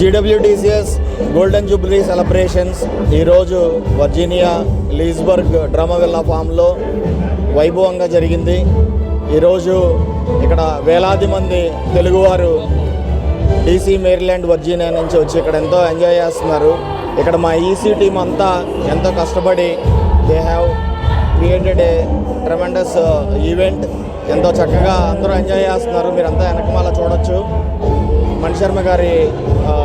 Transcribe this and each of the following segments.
GWTCS golden Jubilee celebrations ఈరోజు Virginia లీస్బర్గ్ drama villa ఫామ్లో వైభవంగా జరిగింది. ఈరోజు ఇక్కడ వేలాది మంది తెలుగువారు DC, మేరీల్యాండ్, వర్జీనియా నుంచి వచ్చి ఇక్కడ ఎంతో ఎంజాయ్ చేస్తున్నారు. ఇక్కడ మా ఈసీ టీం అంతా ఎంతో కష్టపడి they have created a tremendous event. ఎంతో చక్కగా అందరూ ఎంజాయ్ చేస్తున్నారు. మీరంతా వెనకమాల చూడొచ్చు మణిశర్మ గారి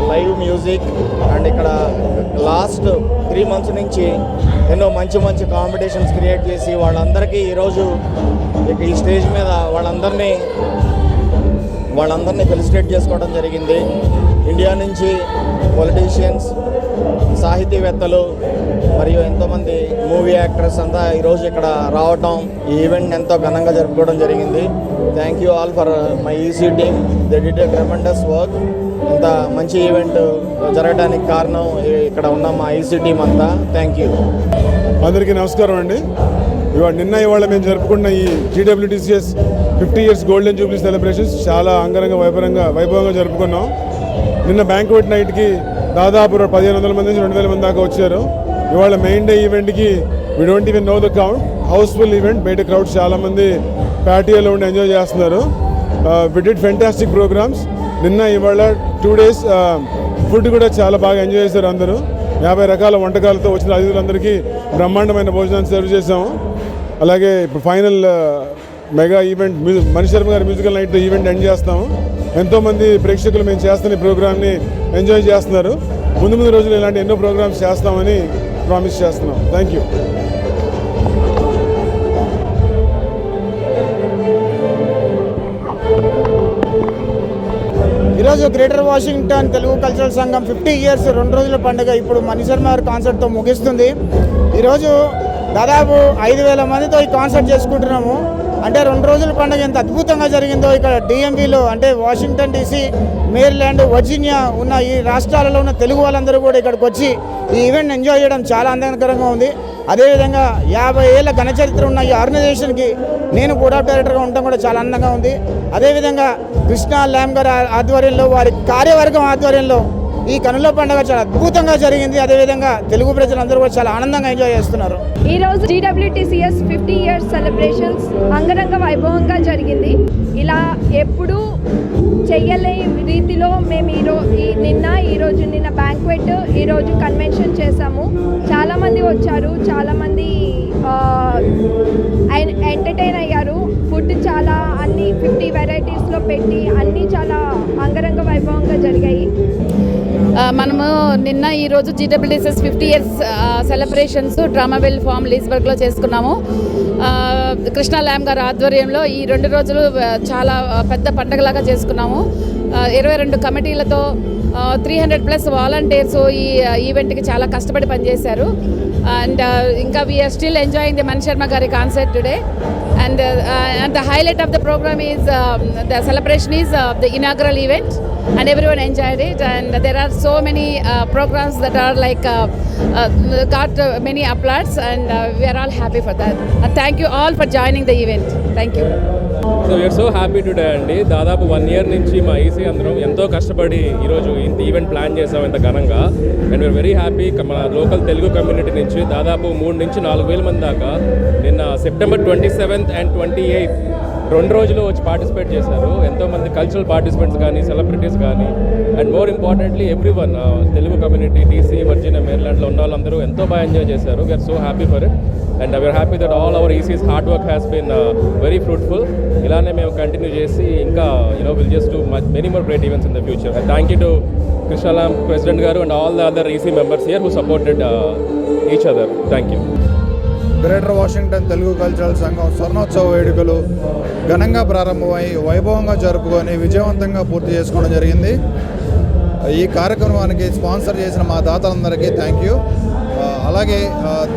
లైవ్ మ్యూజిక్. అండ్ ఇక్కడ లాస్ట్ 3 months నుంచి ఎన్నో మంచి కాంపిటీషన్స్ క్రియేట్ చేసి వాళ్ళందరికీ ఈరోజు ఈ స్టేజ్ మీద వాళ్ళందరినీ ఫెలిసిటేట్ చేసుకోవడం జరిగింది. ఇండియా నుంచి పొలిటీషియన్స్, సాహితీవేత్తలు మరియు ఎంతోమంది మూవీ యాక్టర్స్ అంతా ఈరోజు ఇక్కడ రావటం, ఈ ఈవెంట్ని ఎంతో ఘనంగా జరుపుకోవడం జరిగింది. Thank you all for my EC team. They did a tremendous work. ఇంత మంచి ఈవెంట్ జరగడానికి కారణం ఇక్కడ ఉన్న మా ఈసీ టీం అంతా. Thank you. అందరికీ నమస్కారం అండి. ఇవాళ మేము జరుపుకున్న ఈ GWTCS 50 years golden Jubilee celebrations చాలా అంగరంగ వైభవంగా జరుపుకున్నాం. నిన్న బ్యాంక్వెట్ నైట్కి దాదాపు 1500 మంది నుంచి 2000 మంది దాకా వచ్చారు. ఇవాళ మెయిన్ డే ఈవెంట్కి we don't even know the count. Houseful event. బయట క్రౌడ్స్ చాలామంది ప్యాటియోలో ఉండి ఎంజాయ్ చేస్తున్నారు. We did fantastic programmes. నిన్న ఇవాళ 2 days ఫుడ్ కూడా చాలా బాగా ఎంజాయ్ చేశారు అందరూ. 50 రకాల వంటకాలతో వచ్చిన అతిథులందరికీ బ్రహ్మాండమైన భోజనాన్ని సర్వ్ చేసాము. అలాగే ఇప్పుడు ఫైనల్ మెగా ఈవెంట్ మణిశర్మ గారి మ్యూజికల్ నైట్తో ఈవెంట్ ఎండ్ చేస్తాము. ఎంతోమంది ప్రేక్షకులు మేము చేస్తున్న ఈ ప్రోగ్రామ్ని ఎంజాయ్ చేస్తున్నారు. ముందు రోజులు ఇలాంటి ఎన్నో ప్రోగ్రామ్స్ చేస్తామని ప్రామిస్ చేస్తున్నాం. Thank you. ఈరోజు గ్రేటర్ వాషింగ్టన్ తెలుగు కల్చరల్ సంఘం 50 years 2 రోజుల పండుగ ఇప్పుడు మణిశర్మ గారి కాన్సర్ట్తో ముగిస్తుంది. ఈరోజు దాదాపు 5000 మందితో ఈ కాన్సర్ట్ చేసుకుంటున్నాము. అంటే 2 రోజుల పండుగ ఎంత అద్భుతంగా జరిగిందో ఇక్కడ DMVలో అంటే వాషింగ్టన్ DC, మేరీల్యాండ్, వర్జీనియా ఉన్న ఈ రాష్ట్రాలలో ఉన్న తెలుగు వాళ్ళందరూ కూడా ఇక్కడికి వచ్చి ఈ ఈవెంట్ ఎంజాయ్ చేయడం చాలా ఆనందకరంగా ఉంది. అదేవిధంగా 50 ఏళ్ల ఘనచరిత్ర ఉన్న ఈ ఆర్గనైజేషన్కి నేను బోర్డ్ ఆఫ్ డైరెక్టర్గా ఉండడం కూడా చాలా ఆనందంగా ఉంది. అదేవిధంగా కృష్ణ ల్యామ్ గారి ఆధ్వర్యంలో, వారి కార్యవర్గం ఆధ్వర్యంలో ఈ కనుల పండుగ చాలా అద్భుతంగా జరిగింది. అదేవిధంగా తెలుగు ప్రజలందరూ కూడా చాలా ఆనందంగా ఎంజాయ్ చేస్తున్నారు. ఈరోజు GWTCS 50 years సెలబ్రేషన్స్ అంగరంగ వైభవంగా జరిగింది. ఇలా ఎప్పుడూ చెయ్యలేని రీతిలో మేము నిన్న బ్యాంక్వెట్, ఈరోజు కన్వెన్షన్ చేశాము. చాలామంది వచ్చారు, చాలామంది ఎంటర్టైన్ అయ్యారు. ఫుడ్ చాలా అన్ని 50 varieties పెట్టి అన్నీ చాలా అంగరంగ వైభవంగా జరిగాయి. మనము ఈరోజు GWTCS 50 years సెలబ్రేషన్స్ డ్రామావిల్ ఫామ్ లీస్బర్గ్లో చేసుకున్నాము. కృష్ణ ల్యామ్ గారి ఆధ్వర్యంలో ఈ 2 రోజులు చాలా పెద్ద పండగలాగా చేసుకున్నాము. 22 కమిటీలతో 300+ వాలంటీర్స్ ఈ ఈవెంట్కి చాలా కష్టపడి పనిచేశారు. అండ్ ఇంకా we're still enjoying the Mani Sharma గారి concert today. And the highlight of the program is the celebration is the inaugural event, and everyone enjoyed it. And there are so many programs that are like got many applauds, and we are all happy for that. Thank you all for joining the event. Thank you. So we're so happy today అండి. దాదాపు 1 year నుంచి మా EC అందరం ఎంతో కష్టపడి ఈరోజు ఇంత event plan చేసాం ఇంత ఘనంగా. And we're very happy. మన లోకల్ తెలుగు కమ్యూనిటీ నుంచి దాదాపు 3 నుంచి 4,000 మంది దాకా నిన్న September 27th and 28th 2 రోజులు వచ్చి పార్టిసిపేట్ చేశారు. ఎంతోమంది కల్చరల్ పార్టిసిపెంట్స్ కానీ, సెలబ్రిటీస్ కానీ, and more importantly everyone Telugu community DC, Virginia, మేరీల్యాండ్లో ఉన్న వాళ్ళందరూ ఎంతో బాగా ఎంజాయ్ చేశారు. We're so happy for it. And we're happy that all our ECs hard work has been very fruitful. ఇలానే మేము కంటిన్యూ చేసి ఇంకా will just do many more great events in the future. And thank you to Krishna Lam president గారు and all the other EC members here who supported each other. Thank you. Greater Washington Telugu cultural సంఘం స్వర్ణోత్సవ వేడుకలు ఘనంగా ప్రారంభమై వైభవంగా జరుపుకొని విజయవంతంగా పూర్తి చేసుకోవడం జరిగింది. ఈ కార్యక్రమానికి స్పాన్సర్ చేసిన మా దాతలందరికీ థ్యాంక్ యూ. అలాగే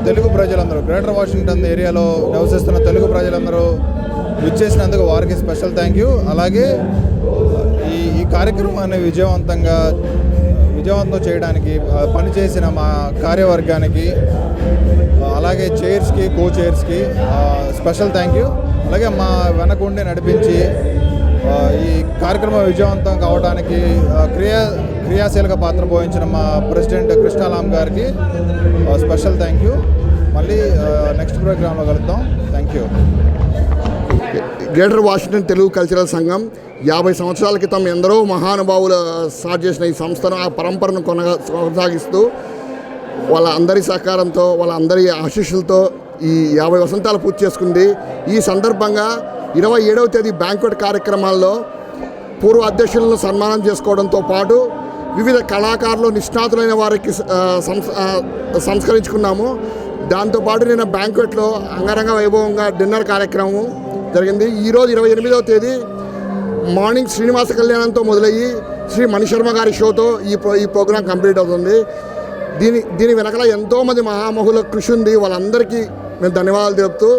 తెలుగు ప్రజలందరూ, గ్రేటర్ వాషింగ్టన్ ఏరియాలో నివసిస్తున్న తెలుగు ప్రజలందరూ విచ్చేసినందుకు వారికి స్పెషల్ థ్యాంక్ యూ. అలాగే ఈ కార్యక్రమాన్ని విజయవంతం చేయడానికి పనిచేసిన మా కార్యవర్గానికి, అలాగే చైర్స్కి, కో చైర్స్కి స్పెషల్ థ్యాంక్ యూ. అలాగే మా వెనకుండి నడిపించి ఈ కార్యక్రమం విజయవంతం కావడానికి క్రియాశీలక పాత్ర పోషించిన మా ప్రెసిడెంట్ కృష్ణాలాం గారికి స్పెషల్ థ్యాంక్ యూ. మళ్ళీ నెక్స్ట్ ప్రోగ్రాంలో కలుద్దాం. Thank you. Greater Washington Telugu cultural సంఘం 50 సంవత్సరాల క్రితం ఎందరో మహానుభావులు స్టార్ట్ చేసిన ఈ సంస్థను ఆ పరంపరను కొనసాగిస్తూ వాళ్ళ అందరి సహకారంతో వాళ్ళ అందరి ఆశీస్సులతో ఈ 50 వసంతాలు పూర్తి చేసుకుంది. ఈ సందర్భంగా 27వ తేదీ బ్యాంక్వెట్ కార్యక్రమాల్లో పూర్వ అధ్యక్షులను సన్మానం చేసుకోవడంతో పాటు వివిధ కళాకారులు నిష్ణాతులైన వారికి సంస్కరించుకున్నాము. దాంతోపాటు నిన్న బ్యాంక్వెట్లో అంగరంగ వైభవంగా డిన్నర్ కార్యక్రమం జరిగింది. ఈరోజు 28వ తేదీ మార్నింగ్ శ్రీనివాస కళ్యాణంతో మొదలయ్యి శ్రీ మణిశర్మ గారి షోతో ఈ ప్రోగ్రాం కంప్లీట్ అవుతుంది. దీని వెనకాల ఎంతోమంది మహామహుల కృషి ఉంది. వాళ్ళందరికీ మేము ధన్యవాదాలు తెలుపుతూ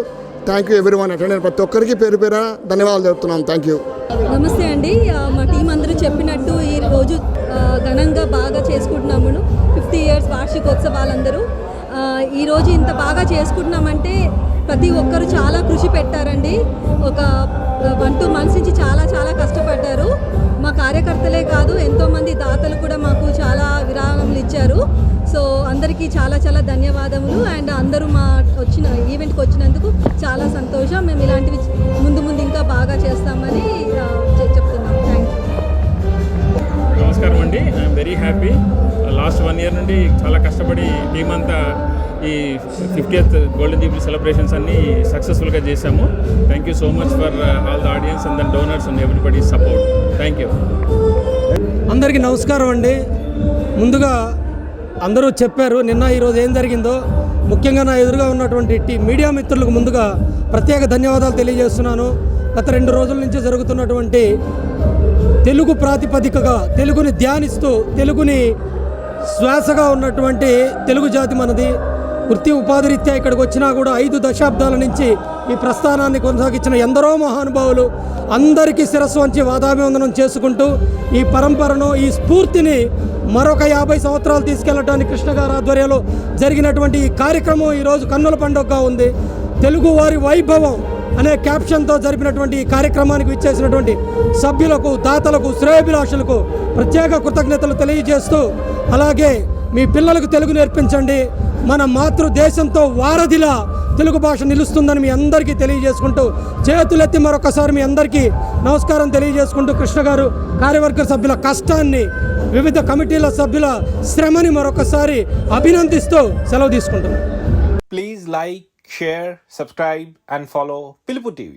థ్యాంక్ యూ ఎవ్రీవన్ అటెండ్ ప్రతి ఒక్కరికి పేరు పేరు ధన్యవాదాలు తెలుపుతున్నాం. Thank you. నమస్తే అండి. మా టీం అందరూ చెప్పినట్టు ఈరోజు ఘనంగా బాగా చేసుకుంటున్నాము. 50 ఇయర్స్ వార్షికోత్సవాలందరూ ఈరోజు ఇంత బాగా చేసుకుంటున్నామంటే ప్రతి ఒక్కరు చాలా కృషి పెట్టారండి. ఒక 1-2 మంత్స్ నుంచి చాలా కష్టపడ్డారు. మా కార్యకర్తలే కాదు, ఎంతోమంది దాతలు కూడా మాకు చాలా విరాళములు ఇచ్చారు. సో అందరికీ చాలా ధన్యవాదములు. అండ్ అందరూ మా ఈవెంట్కి వచ్చినందుకు చాలా సంతోషం. మేము ఇలాంటివి ముందు ఇంకా బాగా చేస్తామని చెప్తున్నాం. Thank you. నమస్కారం అండి. I'm very happy. Last 1 year నుండి చాలా కష్టపడి టీం అంతా ఈ 50th గోల్డెన్ జూబ్లీ సెలబ్రేషన్స్ అన్నీ సక్సెస్ఫుల్గా చేశాము. Thank you so much for all the audience and the donors and everybody support. Thank you. అందరికీ నమస్కారం అండి. ముందుగా అందరూ చెప్పారు నిన్న ఈరోజు ఏం జరిగిందో. ముఖ్యంగా నా ఎదురుగా ఉన్నటువంటి మీడియా మిత్రులకు ముందుగా ప్రత్యేక ధన్యవాదాలు తెలియజేస్తున్నాను. గత 2 రోజుల నుంచి జరుగుతున్నటువంటి తెలుగు ప్రాతిపదికగా తెలుగుని ధ్యానిస్తూ తెలుగుని శ్వాసగా ఉన్నటువంటి తెలుగు జాతి మనది. వృత్తి ఉపాధి రీత్యా ఇక్కడికి వచ్చినా కూడా 5 దశాబ్దాల నుంచి ఈ ప్రస్థానాన్ని కొనసాగించిన ఎందరో మహానుభావులు అందరికీ శిరస్సు వంచి వాదాభివందనం చేసుకుంటూ ఈ పరంపరను ఈ స్ఫూర్తిని మరొక 50 సంవత్సరాలు తీసుకెళ్లడానికి కృష్ణ గారి ఆధ్వర్యంలో జరిగినటువంటి ఈ కార్యక్రమం ఈరోజు కన్నుల పండుగగా ఉంది. తెలుగు వారి వైభవం అనే క్యాప్షన్తో జరిపినటువంటి ఈ కార్యక్రమానికి విచ్చేసినటువంటి సభ్యులకు, దాతలకు, శ్రేయోభిలాషులకు ప్రత్యేక కృతజ్ఞతలు తెలియజేస్తూ, అలాగే మీ పిల్లలకు తెలుగు నేర్పించండి. మన మాతృదేశంతో వారధిలా తెలుగు భాష నిలుస్తుందని మీ అందరికీ తెలియజేసుకుంటూ చేతులెత్తి మరొకసారి మీ అందరికీ నమస్కారం తెలియజేసుకుంటూ కృష్ణ గారు కార్యవర్గ సభ్యుల కష్టాన్ని, వివిధ కమిటీల సభ్యుల శ్రమని మరొకసారి అభినందిస్తూ సెలవు తీసుకుంటున్నాను. Please like, share, subscribe and follow Pilupu TV.